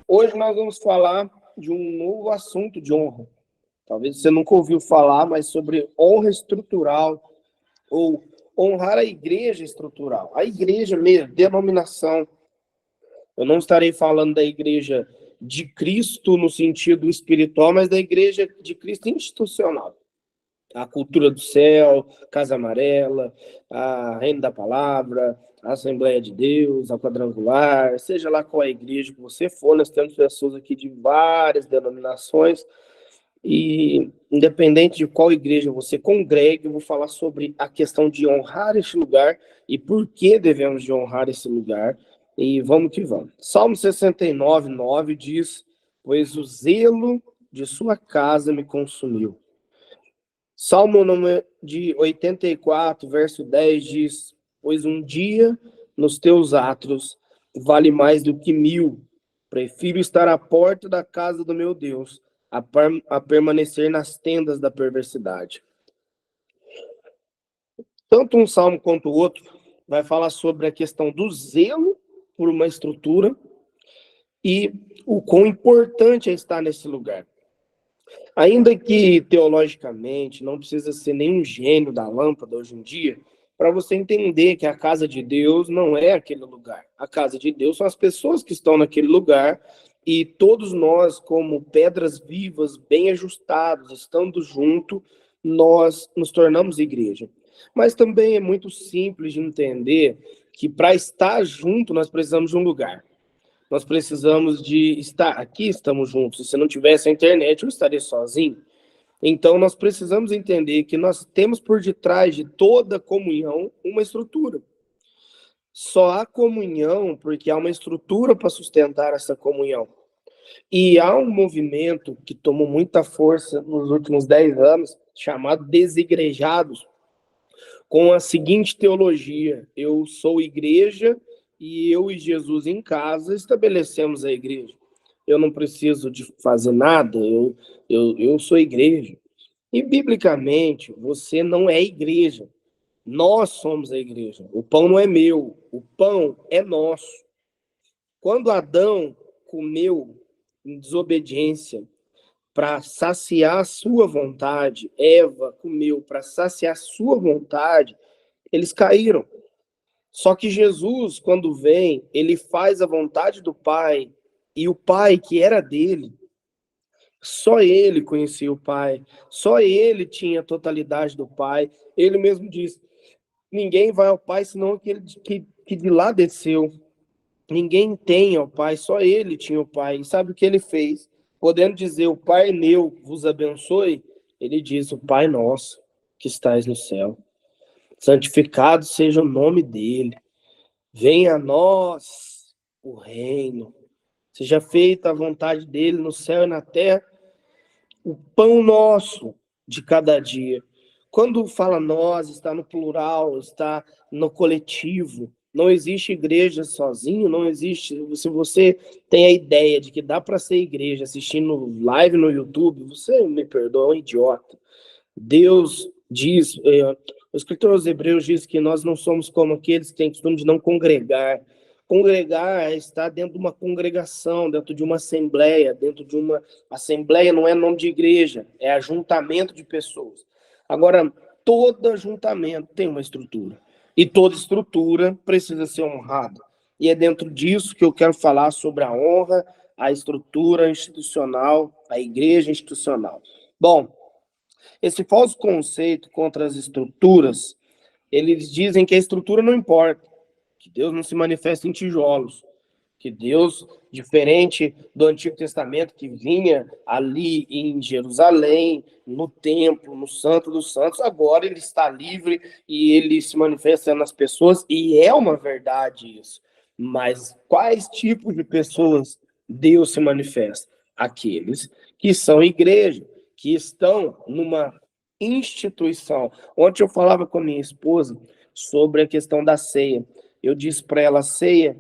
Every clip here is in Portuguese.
Hoje nós vamos falar de um novo assunto de honra. Talvez você nunca ouviu falar, mas sobre honra estrutural, ou honrar a igreja estrutural. A igreja mesmo, denominação. Eu não estarei falando da igreja de Cristo no sentido espiritual, mas da igreja de Cristo institucional. A cultura do céu, Casa Amarela, a Reino da Palavra, a Assembleia de Deus, a Quadrangular, seja lá qual é a igreja que você for, nós temos pessoas aqui de várias denominações, e independente de qual igreja você congregue, eu vou falar sobre a questão de honrar este lugar e por que devemos de honrar esse lugar, e vamos que vamos. Salmo 69, 9 diz, pois o zelo de sua casa me consumiu. Salmo de 84, verso 10 diz, pois um dia nos teus átrios vale mais do que 1000. Prefiro estar à porta da casa do meu Deus, a permanecer nas tendas da perversidade. Tanto um salmo quanto o outro vai falar sobre a questão do zelo por uma estrutura e o quão importante é estar nesse lugar. Ainda que, teologicamente, não precisa ser nenhum gênio da lâmpada hoje em dia, para você entender que a casa de Deus não é aquele lugar. A casa de Deus são as pessoas que estão naquele lugar e todos nós, como pedras vivas, bem ajustados, estando junto, nós nos tornamos igreja. Mas também é muito simples de entender que para estar junto nós precisamos de um lugar. Nós precisamos de estar aqui, estamos juntos. Se não tivesse a internet, eu estaria sozinho. Então, nós precisamos entender que nós temos por detrás de toda comunhão uma estrutura. Só há comunhão porque há uma estrutura para sustentar essa comunhão. E há um movimento que tomou muita força nos últimos 10 anos, chamado desigrejados, com a seguinte teologia: eu sou igreja e eu e Jesus em casa estabelecemos a igreja. Eu não preciso de fazer nada, eu sou igreja. E, biblicamente, você não é igreja. Nós somos a igreja. O pão não é meu, o pão é nosso. Quando Adão comeu em desobediência para saciar a sua vontade, Eva comeu para saciar a sua vontade, eles caíram. Só que Jesus, quando vem, ele faz a vontade do Pai, e o Pai que era dele, só ele conhecia o Pai, só ele tinha a totalidade do Pai. Ele mesmo diz, ninguém vai ao Pai senão aquele que de lá desceu. Ninguém tem ao Pai, só ele tinha o Pai. E sabe o que ele fez? Podendo dizer, o Pai meu vos abençoe, ele diz, o Pai nosso que estais no céu. Santificado seja o nome dele. Venha a nós o reino. Seja feita a vontade dele no céu e na terra. O pão nosso de cada dia. Quando fala nós, está no plural, está no coletivo. Não existe igreja sozinho, não existe. Se você tem a ideia de que dá para ser igreja assistindo live no YouTube, você me perdoa, é um idiota. Deus diz, o escritor aos Hebreus diz que nós não somos como aqueles que têm costume de não congregar. Congregar é estar dentro de uma congregação, dentro de uma assembleia, dentro de uma... Assembleia não é nome de igreja, é ajuntamento de pessoas. Agora, todo ajuntamento tem uma estrutura. E toda estrutura precisa ser honrada. E é dentro disso que eu quero falar sobre a honra, a estrutura institucional, a igreja institucional. Bom, esse falso conceito contra as estruturas, eles dizem que a estrutura não importa, que Deus não se manifesta em tijolos, que Deus, diferente do Antigo Testamento, que vinha ali em Jerusalém, no templo, no Santo dos Santos, agora ele está livre e ele se manifesta nas pessoas, e é uma verdade isso. Mas quais tipos de pessoas Deus se manifesta? Aqueles que são igreja, que estão numa instituição. Ontem eu falava com a minha esposa sobre a questão da ceia. Eu disse para ela, ceia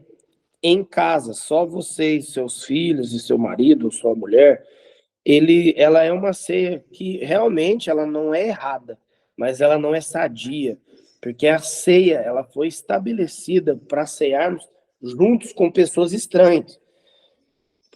em casa, só você e seus filhos e seu marido, sua mulher, ela é uma ceia que realmente ela não é errada, mas ela não é sadia, porque a ceia ela foi estabelecida para cearmos juntos com pessoas estranhas.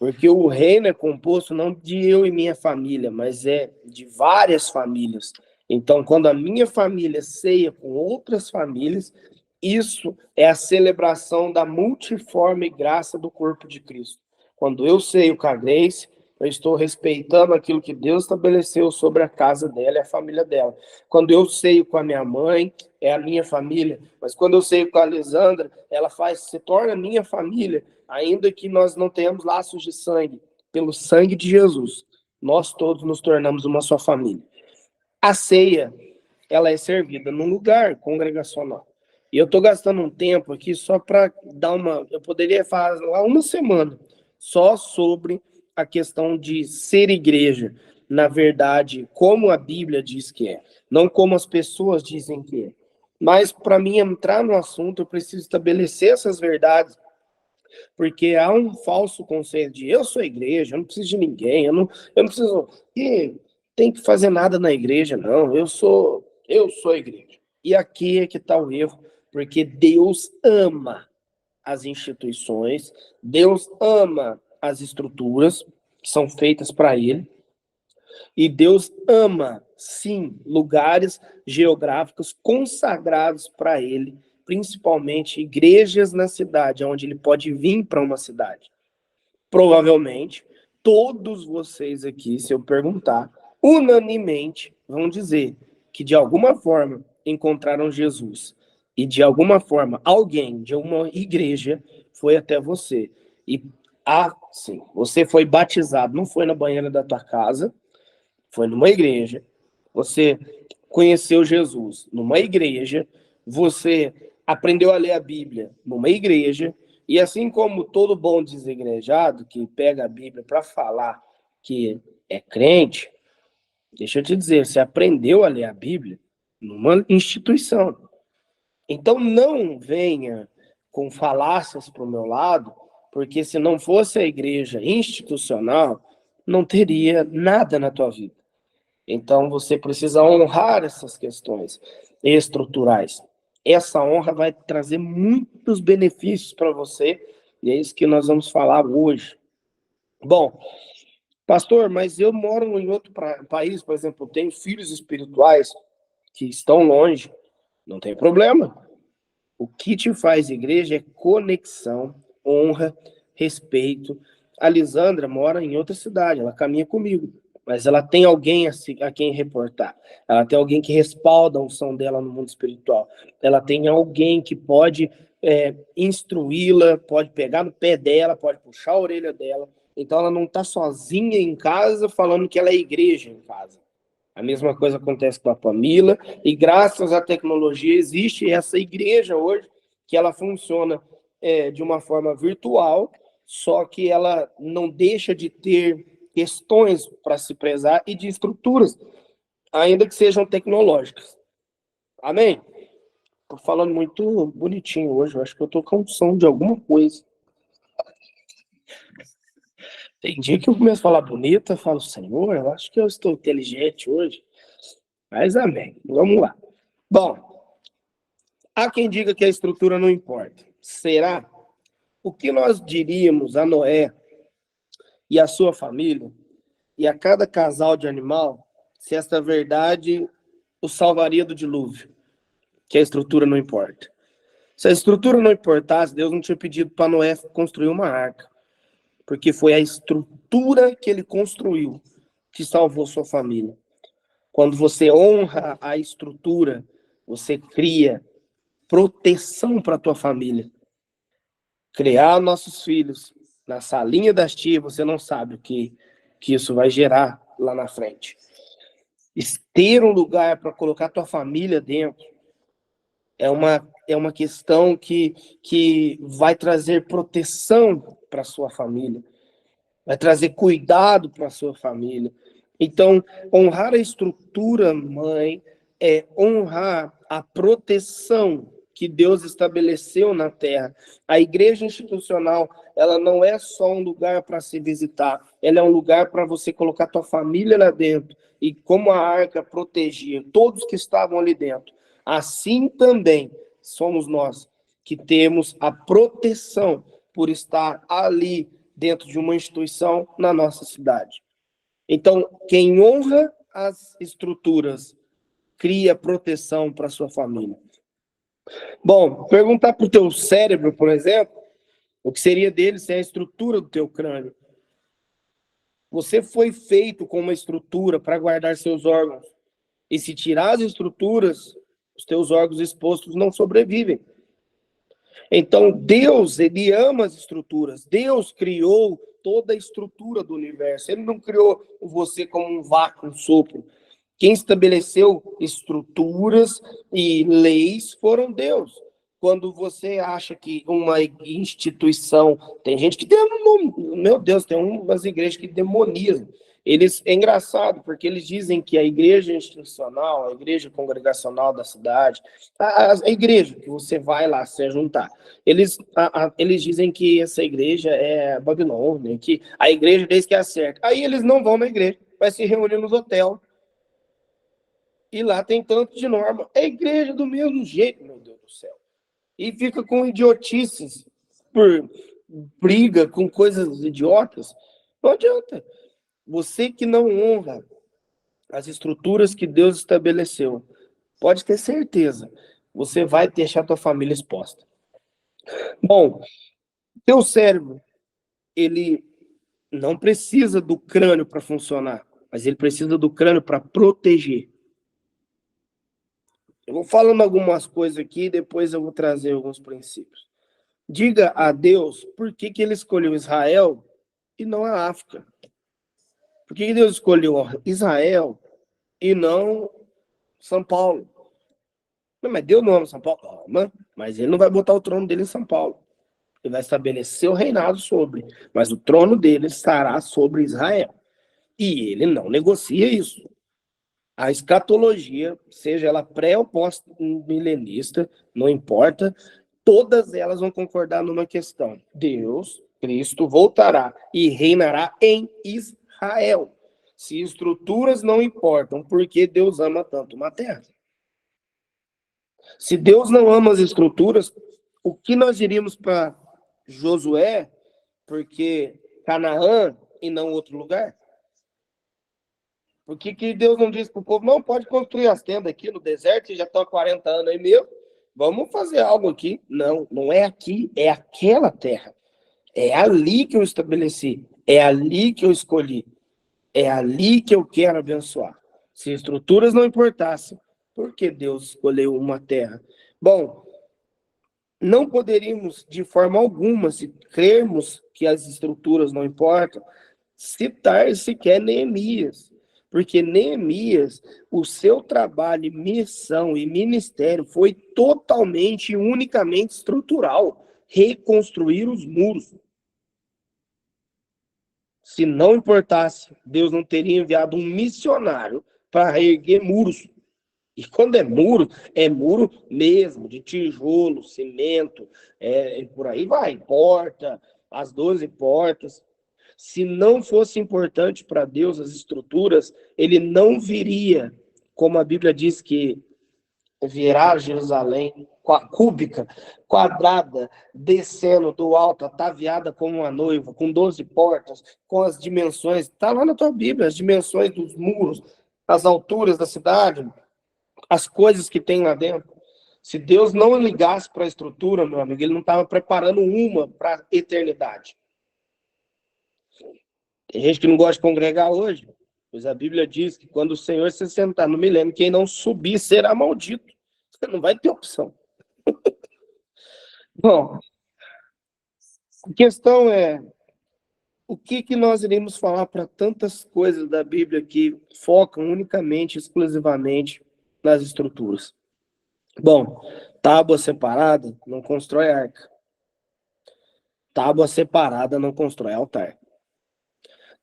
Porque o reino é composto não de eu e minha família, mas é de várias famílias. Então, quando a minha família ceia com outras famílias, isso é a celebração da multiforme graça do corpo de Cristo. Quando eu ceio com a Grace, eu estou respeitando aquilo que Deus estabeleceu sobre a casa dela e a família dela. Quando eu ceio com a minha mãe, é a minha família. Mas quando eu ceio com a Alessandra, ela se torna minha família, ainda que nós não tenhamos laços de sangue. Pelo sangue de Jesus, nós todos nos tornamos uma só família. A ceia, ela é servida num lugar congregacional. E eu estou gastando um tempo aqui só para dar uma... Eu poderia falar uma semana só sobre a questão de ser igreja, na verdade, como a Bíblia diz que é, não como as pessoas dizem que é. Mas, para mim entrar no assunto, eu preciso estabelecer essas verdades, porque há um falso conceito de eu sou igreja, eu não preciso de ninguém, eu não preciso... tem que fazer nada na igreja, não, eu sou igreja. E aqui é que está o erro, porque Deus ama as instituições, Deus ama as estruturas que são feitas para Ele, e Deus ama, sim, lugares geográficos consagrados para Ele, principalmente igrejas na cidade, onde Ele pode vir para uma cidade. Provavelmente, todos vocês aqui, se eu perguntar, unanimemente vão dizer que de alguma forma encontraram Jesus. E de alguma forma, alguém de uma igreja foi até você. E, sim, você foi batizado, não foi na banheira da tua casa, foi numa igreja. Você conheceu Jesus numa igreja. Você aprendeu a ler a Bíblia numa igreja. E assim como todo bom desigrejado que pega a Bíblia para falar que é crente, deixa eu te dizer, você aprendeu a ler a Bíblia numa instituição. Então não venha com falácias para o meu lado, porque se não fosse a igreja institucional, não teria nada na tua vida. Então você precisa honrar essas questões estruturais. Essa honra vai trazer muitos benefícios para você, e é isso que nós vamos falar hoje. Bom, pastor, mas eu moro em outro país, por exemplo, eu tenho filhos espirituais que estão longe, não tem problema. O que te faz igreja é conexão, honra, respeito. A Lisandra mora em outra cidade, ela caminha comigo, mas ela tem alguém a quem reportar. Ela tem alguém que respalda a unção dela no mundo espiritual. Ela tem alguém que pode instruí-la, pode pegar no pé dela, pode puxar a orelha dela. Então ela não está sozinha em casa falando que ela é igreja em casa. A mesma coisa acontece com a Pamila, e graças à tecnologia existe essa igreja hoje, que ela funciona de uma forma virtual, só que ela não deixa de ter questões para se prezar e de estruturas, ainda que sejam tecnológicas. Amém? Estou falando muito bonitinho hoje, eu acho que eu estou com som de alguma coisa. Tem dia que eu começo a falar bonito, eu falo, Senhor, eu acho que eu estou inteligente hoje. Mas amém. Vamos lá. Bom, há quem diga que a estrutura não importa. Será? O que nós diríamos a Noé e a sua família e a cada casal de animal se esta verdade o salvaria do dilúvio? Que a estrutura não importa. Se a estrutura não importasse, Deus não tinha pedido para Noé construir uma arca. Porque foi a estrutura que ele construiu que salvou sua família. Quando você honra a estrutura, você cria proteção para a tua família. Criar nossos filhos na salinha das tias, você não sabe o que isso vai gerar lá na frente. Ter um lugar para colocar a tua família dentro é uma questão que vai trazer proteção para a sua família, vai trazer cuidado para a sua família. Então, honrar a estrutura, mãe, é honrar a proteção que Deus estabeleceu na terra. A igreja institucional, ela não é só um lugar para se visitar, ela é um lugar para você colocar tua família lá dentro. E como a arca protegia todos que estavam ali dentro, assim também somos nós que temos a proteção por estar ali dentro de uma instituição na nossa cidade. Então, quem honra as estruturas cria proteção para sua família. Bom, perguntar para o teu cérebro, por exemplo, o que seria dele se é a estrutura do teu crânio. Você foi feito com uma estrutura para guardar seus órgãos. E se tirar as estruturas, os teus órgãos expostos não sobrevivem. Então, Deus, ele ama as estruturas. Deus criou toda a estrutura do universo. Ele não criou você como um vácuo, um sopro. Quem estabeleceu estruturas e leis foram Deus. Quando você acha que uma instituição... Tem gente que tem um nome... Meu Deus, tem umas igrejas que demonizam. É engraçado, porque eles dizem que a igreja institucional, a igreja congregacional da cidade, a igreja que você vai lá se juntar, eles dizem que essa igreja é Babilônia, que a igreja deles que é certa. Aí eles não vão na igreja, vai se reunir nos hotéis. E lá tem tanto de norma. É igreja do mesmo jeito, meu Deus do céu. E fica com idiotices por briga com coisas idiotas. Não adianta. Você que não honra as estruturas que Deus estabeleceu, pode ter certeza, você vai deixar a tua família exposta. Bom, teu cérebro, ele não precisa do crânio para funcionar, mas ele precisa do crânio para proteger. Eu vou falando algumas coisas aqui, depois eu vou trazer alguns princípios. Diga a Deus por que ele escolheu Israel e não a África. Por que Deus escolheu Israel e não São Paulo? Mas Deus não ama São Paulo? Ama, mas ele não vai botar o trono dele em São Paulo. Ele vai estabelecer o reinado sobre, mas o trono dele estará sobre Israel. E ele não negocia isso. A escatologia, seja ela pré ou pós-milenista, não importa, todas elas vão concordar numa questão. Deus, Cristo, voltará e reinará em Israel. Se estruturas não importam, por que Deus ama tanto uma terra? Se Deus não ama as estruturas, o que nós diríamos para Josué, porque Canaã e não outro lugar? Por que Deus não disse para o povo, não, pode construir as tendas aqui no deserto, vocês já estão há 40 anos aí mesmo, vamos fazer algo aqui. Não, não é aqui, é aquela terra. É ali que eu estabeleci, é ali que eu escolhi, é ali que eu quero abençoar. Se estruturas não importassem, por que Deus escolheu uma terra? Bom, não poderíamos, de forma alguma, se crermos que as estruturas não importam, citar sequer Neemias. Porque Neemias, o seu trabalho, missão e ministério foi totalmente e unicamente estrutural. Reconstruir os muros. Se não importasse, Deus não teria enviado um missionário para reerguer muros. E quando é muro mesmo, de tijolo, cimento, por aí vai, porta, as 12 portas. Se não fosse importante para Deus as estruturas, ele não viria, como a Bíblia diz que virá Jerusalém, cúbica, quadrada, descendo do alto, ataviada como uma noiva, com 12 portas, com as dimensões, está lá na tua Bíblia, as dimensões dos muros, as alturas da cidade, as coisas que tem lá dentro. Se Deus não ligasse para a estrutura, meu amigo, ele não estava preparando uma para a eternidade. Tem gente que não gosta de congregar hoje, pois a Bíblia diz que quando o Senhor se sentar no milênio, quem não subir será maldito. Você não vai ter opção. Bom, a questão é, o que nós iremos falar para tantas coisas da Bíblia que focam unicamente, exclusivamente nas estruturas? Bom, tábua separada não constrói arca. Tábua separada não constrói altar.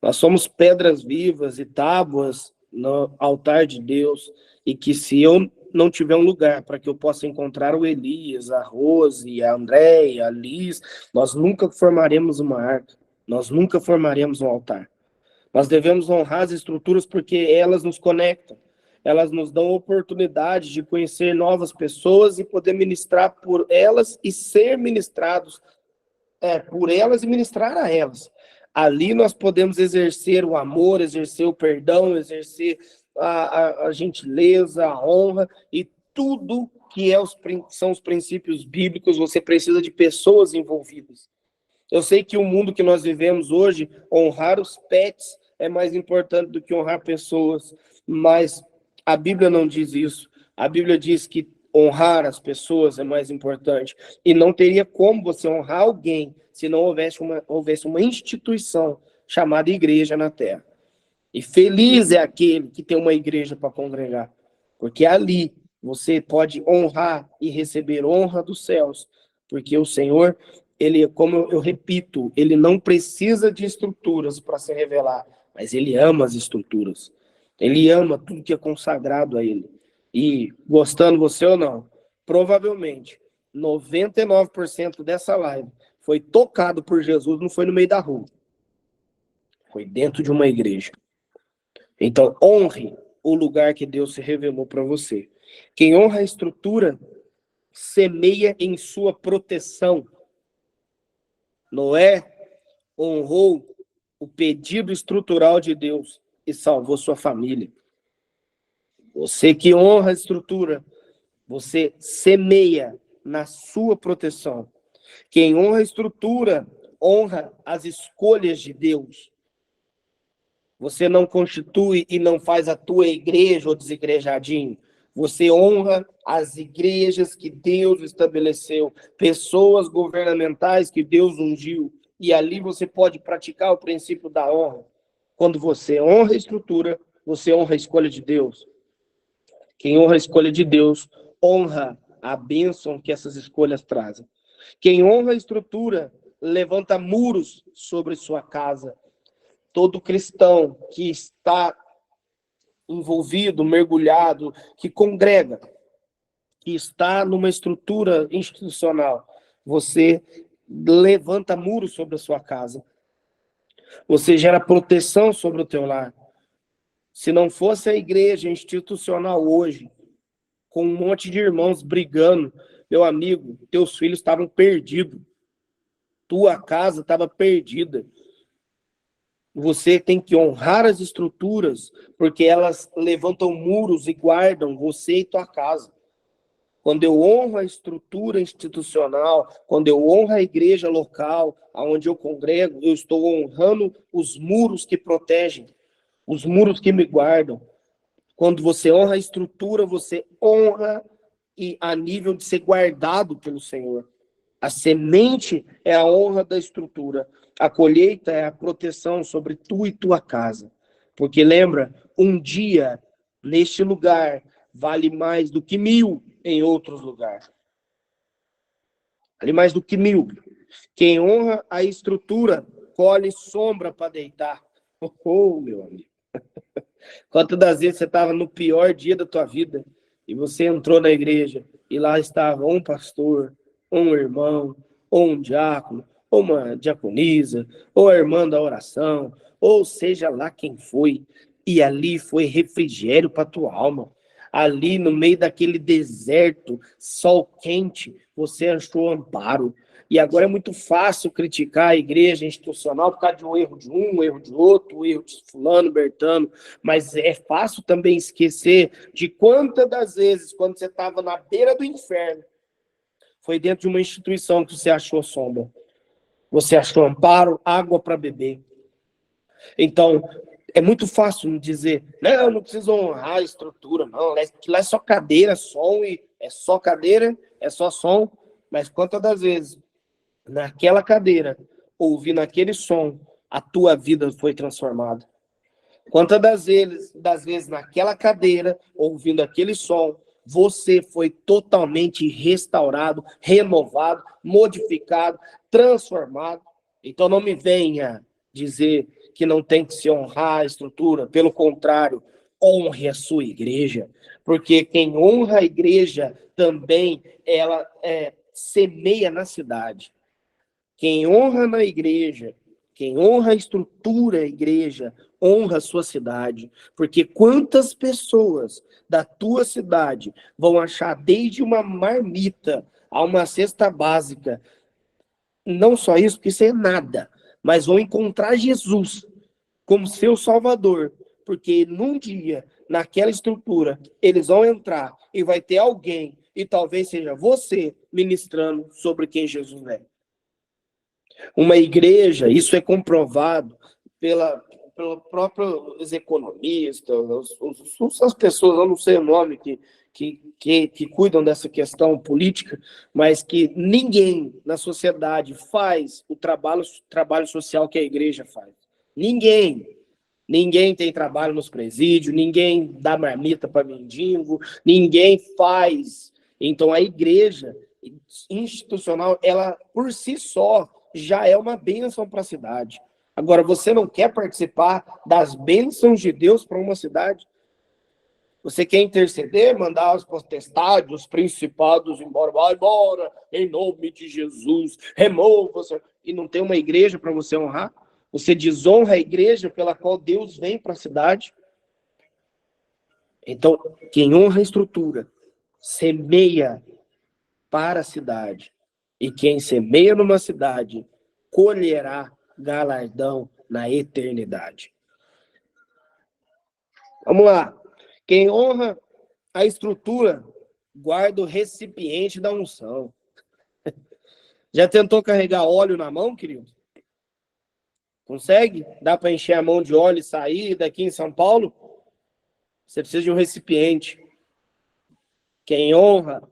Nós somos pedras vivas e tábuas no altar de Deus, e que se eu não tiver um lugar para que eu possa encontrar o Elias, a Rose, a Andréia, a Liz, nós nunca formaremos uma arca, nós nunca formaremos um altar. Nós devemos honrar as estruturas porque elas nos conectam, elas nos dão oportunidade de conhecer novas pessoas e poder ministrar por elas e ser ministrados por elas e ministrar a elas. Ali nós podemos exercer o amor, exercer o perdão, exercer a gentileza, a honra e tudo que são os princípios bíblicos. Você precisa de pessoas envolvidas. Eu sei que o mundo que nós vivemos hoje, honrar os pets é mais importante do que honrar pessoas, mas a Bíblia não diz isso. A Bíblia diz que honrar as pessoas é mais importante. E não teria como você honrar alguém se não houvesse uma instituição chamada igreja na terra. E feliz é aquele que tem uma igreja para congregar, porque ali você pode honrar e receber honra dos céus, porque o Senhor, ele, como eu repito, ele não precisa de estruturas para se revelar, mas ele ama as estruturas. Ele ama tudo que é consagrado a ele. E, gostando você ou não, provavelmente 99% dessa live foi tocado por Jesus, não foi no meio da rua. Foi dentro de uma igreja. Então, honre o lugar que Deus se revelou para você. Quem honra a estrutura, semeia em sua proteção. Noé honrou o pedido estrutural de Deus e salvou sua família. Você que honra a estrutura, você semeia na sua proteção. Quem honra a estrutura, honra as escolhas de Deus. Você não constitui e não faz a tua igreja ou desigrejadinho. Você honra as igrejas que Deus estabeleceu, pessoas governamentais que Deus ungiu, e ali você pode praticar o princípio da honra. Quando você honra a estrutura, você honra a escolha de Deus. Quem honra a escolha de Deus, honra a bênção que essas escolhas trazem. Quem honra a estrutura, levanta muros sobre sua casa. Todo cristão que está envolvido, mergulhado, que congrega, que está numa estrutura institucional, você levanta muros sobre a sua casa. Você gera proteção sobre o teu lar. Se não fosse a igreja institucional hoje, com um monte de irmãos brigando, meu amigo, teus filhos estavam perdidos. Tua casa estava perdida. Você tem que honrar as estruturas, porque elas levantam muros e guardam você e tua casa. Quando eu honro a estrutura institucional, quando eu honro a igreja local, onde eu congrego, eu estou honrando os muros que protegem, os muros que me guardam. Quando você honra a estrutura, você honra e a nível de ser guardado pelo Senhor. A semente é a honra da estrutura. A colheita é a proteção sobre tu e tua casa. Porque lembra, um dia neste lugar vale mais do que 1000 em outros lugares. Vale mais do que 1000. Quem honra a estrutura, colhe sombra para deitar. Oh, meu amigo. Quantas das vezes você estava no pior dia da tua vida e você entrou na igreja e lá estava um pastor, um irmão, ou um diácono, ou uma diaconisa, ou a irmã da oração, ou seja lá quem foi, e ali foi refrigério para tua alma. Ali no meio daquele deserto, sol quente, você achou amparo. E agora é muito fácil criticar a igreja institucional por causa de um erro de um erro de outro, um erro de fulano, bertano, mas é fácil também esquecer de quantas das vezes, quando você estava na beira do inferno, foi dentro de uma instituição que você achou sombra. Você achou amparo, água para beber. Então, é muito fácil dizer, não, não preciso honrar a estrutura, não, lá é só cadeira, som, e é só cadeira, é só som, mas quantas das vezes, naquela cadeira, ouvindo aquele som, a tua vida foi transformada? Quantas das vezes naquela cadeira, ouvindo aquele som, você foi totalmente restaurado, renovado, modificado, transformado? Então não me venha dizer que não tem que se honrar a estrutura. Pelo contrário, honre a sua igreja. Porque quem honra a igreja também, ela semeia na cidade. Quem honra na igreja, quem honra a estrutura, a igreja, honra a sua cidade. Porque quantas pessoas da tua cidade vão achar desde uma marmita a uma cesta básica, não só isso, porque isso é nada, mas vão encontrar Jesus como seu Salvador, porque num dia, naquela estrutura, eles vão entrar e vai ter alguém, e talvez seja você, ministrando sobre quem Jesus é. Uma igreja, isso é comprovado pelos próprios economistas, as pessoas, eu não sei o nome, que cuidam dessa questão política, mas que ninguém na sociedade faz o trabalho social que a igreja faz. Ninguém. Ninguém tem trabalho nos presídios, ninguém dá marmita para mendigo, ninguém faz. Então, a igreja institucional, ela por si só já é uma bênção para a cidade. Agora, você não quer participar das bênçãos de Deus para uma cidade? Você quer interceder, mandar os potestades, os principados embora, vai embora, em nome de Jesus, remova-se, e não tem uma igreja para você honrar? Você desonra a igreja pela qual Deus vem para a cidade? Então, quem honra a estrutura, semeia para a cidade. E quem semeia numa cidade, colherá galardão na eternidade. Vamos lá. Quem honra a estrutura, guarda o recipiente da unção. Já tentou carregar óleo na mão, querido? Consegue? Dá para encher a mão de óleo e sair daqui em São Paulo? Você precisa de um recipiente. Quem honra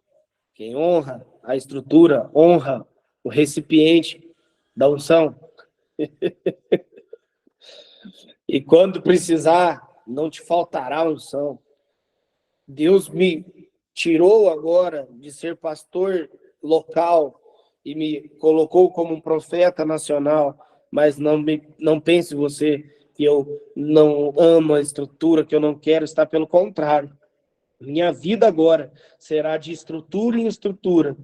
a estrutura, honra o recipiente da unção. E quando precisar, não te faltará unção. Deus me tirou agora de ser pastor local e me colocou como um profeta nacional, mas não pense você que eu não amo a estrutura, que eu não quero estar, pelo contrário. Minha vida agora será de estrutura em estrutura,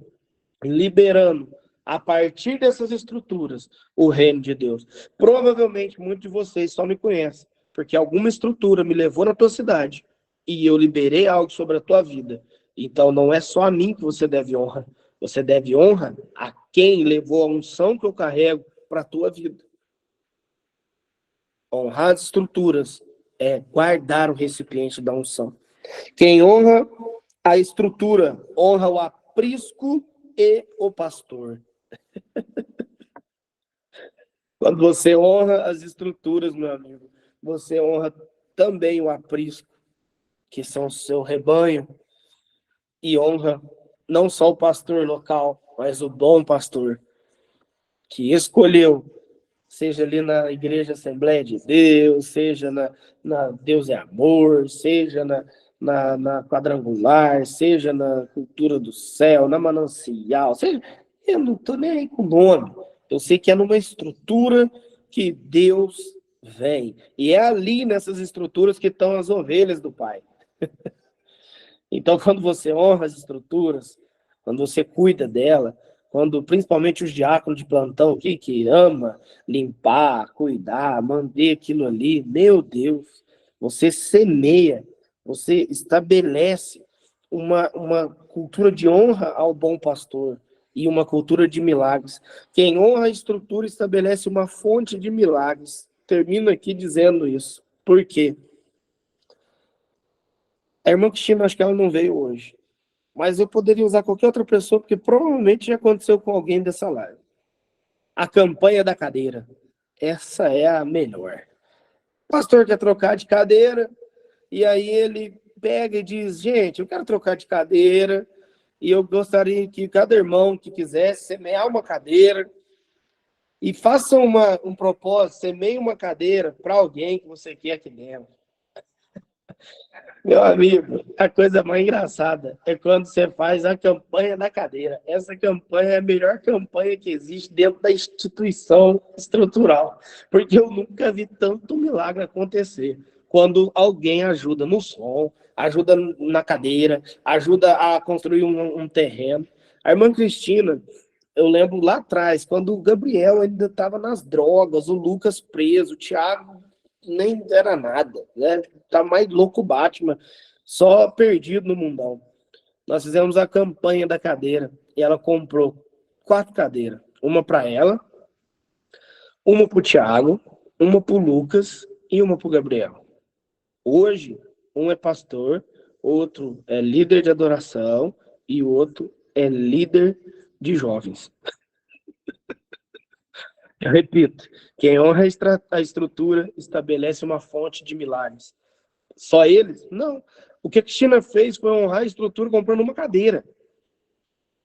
liberando, a partir dessas estruturas, o reino de Deus. Provavelmente, muitos de vocês só me conhecem, porque alguma estrutura me levou na tua cidade, e eu liberei algo sobre a tua vida. Então, não é só a mim que você deve honra. Você deve honra a quem levou a unção que eu carrego para a tua vida. Honrar as estruturas é guardar o recipiente da unção. Quem honra a estrutura, honra o aprisco e o pastor. Quando você honra as estruturas, meu amigo, você honra também o aprisco, que são o seu rebanho, e honra não só o pastor local, mas o bom pastor, que escolheu, seja ali na Igreja Assembleia de Deus, seja na Deus é Amor, seja na Quadrangular, seja na Cultura do Céu, na Manancial, seja, eu não estou nem aí com o nome. Eu sei que é numa estrutura que Deus vem. E é ali nessas estruturas que estão as ovelhas do Pai. Então, quando você honra as estruturas, quando você cuida dela, quando principalmente os diáconos de plantão que ama limpar, cuidar, manter aquilo ali, meu Deus, você semeia, você estabelece uma cultura de honra ao bom pastor e uma cultura de milagres. Quem honra a estrutura estabelece uma fonte de milagres. Termino aqui dizendo isso. Por quê? A irmã Cristina, acho que ela não veio hoje. Mas eu poderia usar qualquer outra pessoa, porque provavelmente já aconteceu com alguém dessa live. A campanha da cadeira. Essa é a melhor. O pastor quer trocar de cadeira, e aí ele pega e diz, gente, eu quero trocar de cadeira, e eu gostaria que cada irmão que quisesse semear uma cadeira, e faça um propósito, semeie uma cadeira para alguém que você quer aqui dentro. Meu amigo, a coisa mais engraçada é quando você faz a campanha da cadeira. Essa campanha é a melhor campanha que existe dentro da instituição estrutural, porque eu nunca vi tanto milagre acontecer. Quando alguém ajuda no som, ajuda na cadeira, ajuda a construir um terreno. A irmã Cristina, eu lembro lá atrás, quando o Gabriel ainda estava nas drogas, o Lucas preso, o Thiago nem era nada, né? Tá mais louco o Batman, só perdido no mundão. Nós fizemos a campanha da cadeira e ela comprou 4 cadeiras, uma para ela, uma para o Thiago, uma para o Lucas e uma para o Gabriel. Hoje, um é pastor, outro é líder de adoração e o outro é líder de jovens. Eu repito, quem honra a estrutura estabelece uma fonte de milagres. Só eles? Não. O que a Cristina fez foi honrar a estrutura comprando uma cadeira.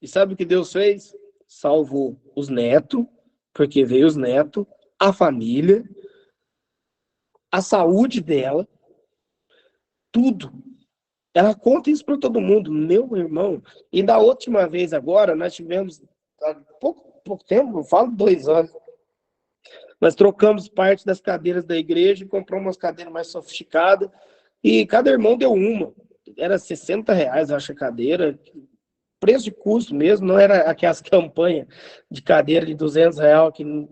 E sabe o que Deus fez? Salvou os netos, porque veio os netos, a família, a saúde dela, tudo. Ela conta isso para todo mundo, meu irmão. E da última vez agora, nós tivemos, há pouco tempo, eu falo 2 anos, nós trocamos parte das cadeiras da igreja e compramos umas cadeiras mais sofisticadas, e cada irmão deu uma. Era R$60, acho, a cadeira, preço de custo mesmo, não era aquelas campanhas de cadeira de R$200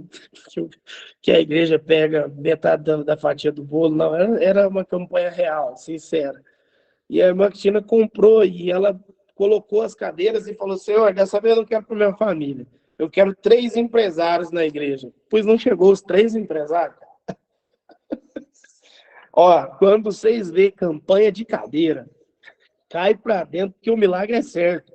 que a igreja pega metade da fatia do bolo, não, era uma campanha real, sincera. E a irmã Cristina comprou e ela colocou as cadeiras e falou: Senhor, dessa vez eu não quero para minha família, eu quero 3 empresários na igreja. Pois não chegou os 3 empresários. Ó, quando vocês vê campanha de cadeira, cai para dentro que o milagre é certo.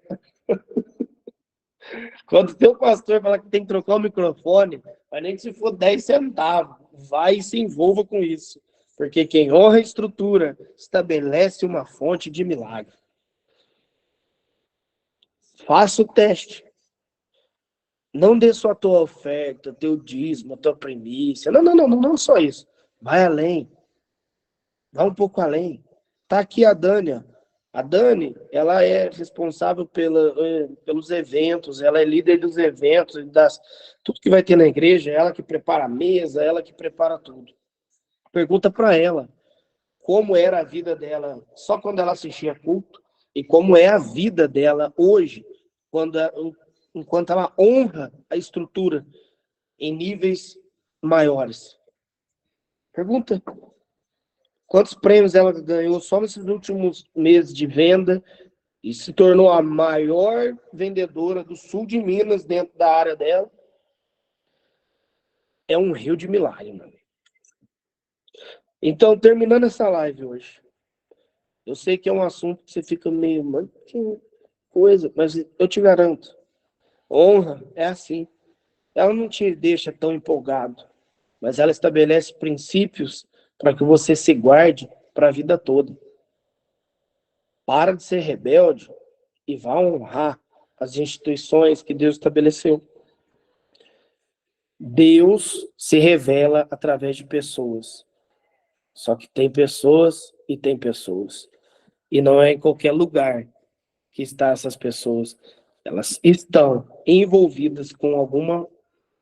Quando o teu pastor fala que tem que trocar o microfone, mas nem que se for 10 centavos, vai e se envolva com isso. Porque quem honra a estrutura estabelece uma fonte de milagre. Faça o teste. Não dê só a tua oferta, teu dízimo, a tua primícia. Não só isso. Vai além. Vai um pouco além. Tá aqui a Dânia. A Dani, ela é responsável pelos eventos, ela é líder dos eventos, tudo que vai ter na igreja, ela que prepara a mesa, ela que prepara tudo. Pergunta para ela como era a vida dela só quando ela assistia culto e como é a vida dela hoje, enquanto ela honra a estrutura em níveis maiores. Pergunta. Quantos prêmios ela ganhou só nesses últimos meses de venda e se tornou a maior vendedora do sul de Minas dentro da área dela? É um rio de milagre, meu amigo. Então, terminando essa live hoje, eu sei que é um assunto que você fica meio, mano, que coisa, mas eu te garanto, honra é assim. Ela não te deixa tão empolgado, mas ela estabelece princípios para que você se guarde para a vida toda. Para de ser rebelde e vá honrar as instituições que Deus estabeleceu. Deus se revela através de pessoas. Só que tem pessoas e tem pessoas. E não é em qualquer lugar que estão essas pessoas. Elas estão envolvidas com alguma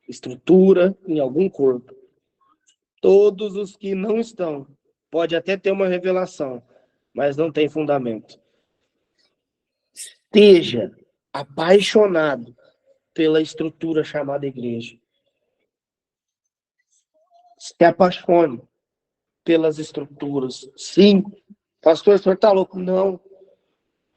estrutura, em algum corpo. Todos os que não estão, pode até ter uma revelação, mas não tem fundamento. Esteja apaixonado pela estrutura chamada igreja. Se apaixone pelas estruturas. Sim, pastor, o senhor está louco? Não.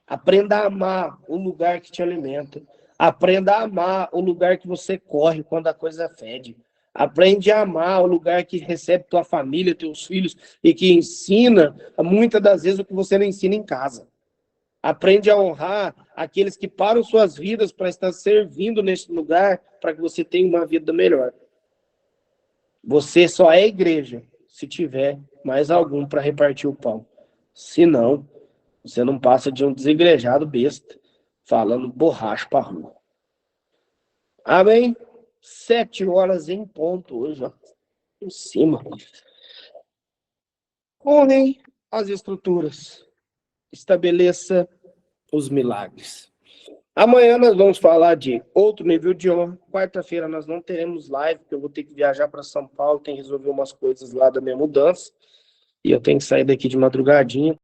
Aprenda a amar o lugar que te alimenta. Aprenda a amar o lugar que você corre quando a coisa fede. Aprende a amar o lugar que recebe tua família, teus filhos, e que ensina, muitas das vezes, o que você não ensina em casa. Aprende a honrar aqueles que param suas vidas para estar servindo nesse lugar, para que você tenha uma vida melhor. Você só é igreja se tiver mais algum para repartir o pão. Se não, você não passa de um desigrejado besta, falando borracha para rua. Amém? 7 horas em ponto hoje, ó. Em cima. Honrem as estruturas. Estabeleça os milagres. Amanhã nós vamos falar de outro nível de honra. Quarta-feira nós não teremos live, porque eu vou ter que viajar para São Paulo, tem que resolver umas coisas lá da minha mudança. E eu tenho que sair daqui de madrugadinha.